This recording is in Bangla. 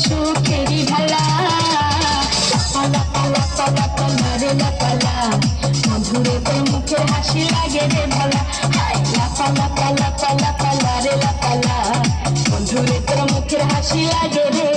সুখেরি ভালা মধুরে তোর মুখে হাসি লাগে রে ভালা লাপালা পালা পালা পালা রে লাপালা মধুরে তোর মুখের হাসি লাগে রে